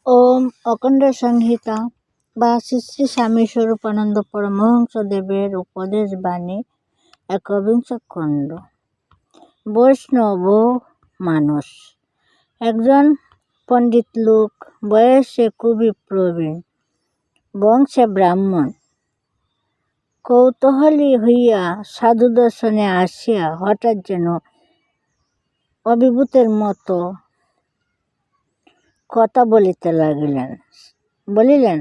ওম অখণ্ড সংহিতা বা শ্রী শ্রী স্বামী স্বরূপানন্দ পরমহংস দেবের উপদেশ বাণী ১বিংশ খণ্ড। বৈষ্ণব মানুষ। একজন পণ্ডিত লোক, বয়সে খুবই প্রবীণ, বংশে ব্রাহ্মণ, কৌতূহলী হইয়া সাধু দর্শনে আসিয়া হঠাৎ যেন অভিভূতের মতো কথা বলিতে বলিলেন,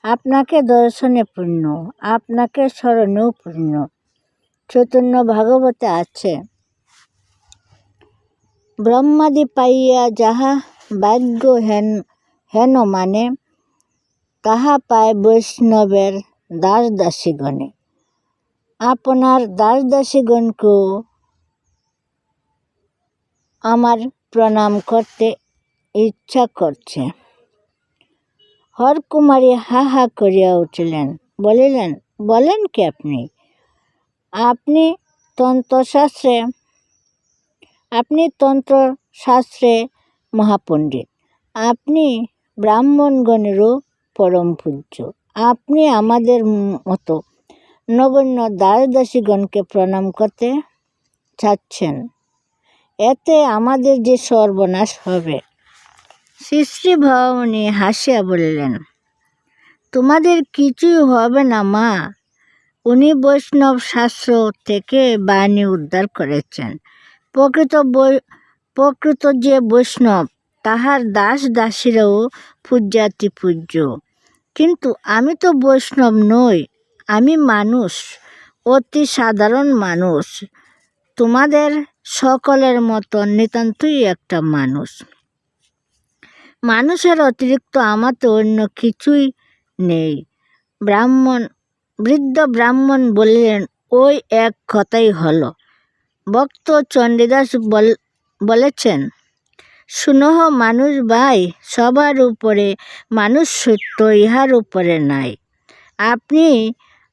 আপনাকে দর্শনে পূর্ণ, আপনাকে স্মরণেও পূর্ণ। চৈতন্য ভাগবতে আছে, ব্রহ্মাদি পাইয়া যাহা ভাগ্য হেন মানে, তাহা পায় বৈষ্ণবের দাস দাসীগণে। আপনার দাস দাসীগণকেও আমার প্রণাম করতে ইচ্ছা করছে। হরকুমারী হা হা করিয়া উঠিলেন, বলিলেন, বলেন কি আপনি? আপনি তন্ত্রশাস্ত্রে মহাপণ্ডিত, আপনি ব্রাহ্মণগণেরও পরম পূজ্য, আপনি আমাদের মতো নগণ্য দাস দাসীগণকে প্রণাম করতে চাচ্ছেন, এতে আমাদের যে সর্বনাশ হবে। শ্রী শ্রী ভবানী হাসিয়া বলিলেন, তোমাদের কিছুই হবে না মা, উনি বৈষ্ণব শাস্ত্র থেকে বাণী উদ্ধার করেছেন। প্রকৃত যে বৈষ্ণব, তাহার দাস দাসীরাও পূজ্যাতি পূজ্য। কিন্তু আমি তো বৈষ্ণব নই, আমি মানুষ, অতি সাধারণ মানুষ, তোমাদের সকলের মতো নিতান্তই একটা মানুষ। মানুষের অতিরিক্ত আমার তো অন্য কিছুই নেই। বৃদ্ধ ব্রাহ্মণ বললেন, ওই এক কথাই হলো। ভক্ত চণ্ডীদাস বলেছেন, শুনহ মানুষ ভাই, সবার উপরে মানুষ সত্য, ইহার উপরে নাই। আপনি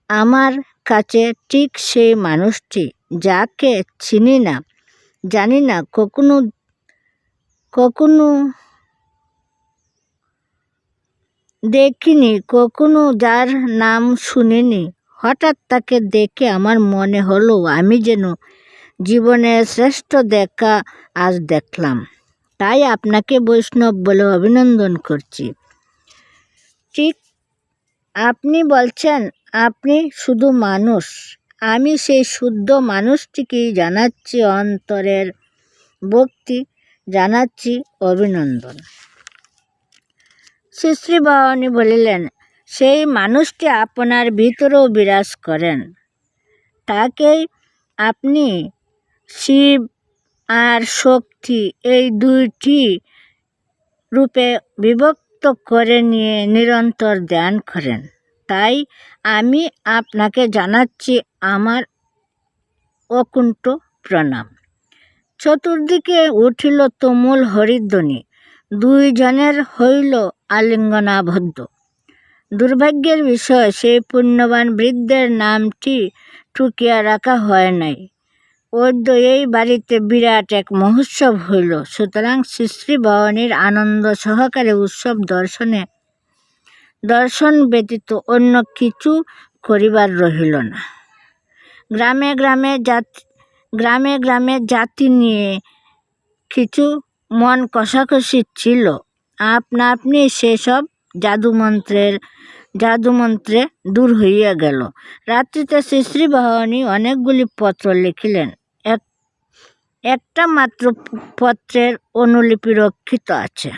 আমার কাছে ঠিক সেই মানুষটি, যাকে চিনি না, জানি না, কখনো দেখিনি, কখনো যার নাম শুনিনি। হঠাৎ তাকে দেখে আমার মনে হলো আমি যেন জীবনের শ্রেষ্ঠ দেখা আজ দেখলাম। তাই আপনাকে বৈষ্ণব বলে অভিনন্দন করছি। ঠিক আপনি বলছেন আপনি শুধু মানুষ, আমি সেই শুদ্ধ মানুষটিকেই জানাচ্ছি অন্তরের ভক্তি, জানাচ্ছি অভিনন্দন। শ্রী শ্রী ভবানী বলিলেন, সেই মানুষটি আপনার ভিতরেও বিরাজ করেন, তাকেই আপনি শিব আর শক্তি এই দুইটি রূপে বিভক্ত করে নিয়ে নিরন্তর ধ্যান করেন। তাই আমি আপনাকে জানাচ্ছি আমার অকুণ্ঠ প্রণাম। চতুর্দিকে উঠিল তুমুল হরিধ্বনি, দুইজনের হইল আলিঙ্গনাবদ্ধ। দুর্ভাগ্যের বিষয়, সেই পুণ্যবান বৃদ্ধের নামটি টুকিয়া রাখা হয় নাই। অদ্য এই বাড়িতে বিরাট এক মহোৎসব হইল, সুতরাং শ্রী শ্রী ভবানীর আনন্দ সহকারে উৎসব দর্শন ব্যতীত অন্য কিছু করিবার রহিল না। গ্রামে গ্রামে জাতি নিয়ে কিছু মন কষাকষি ছিল, আপনা আপনি সেসব জাদুমন্ত্রে দূর হইয়া গেল। রাত্রিতে শ্রী শ্রী ভবানী অনেকগুলি পত্র লিখিলেন, একটা মাত্র পত্রের অনুলিপি রক্ষিত আছে।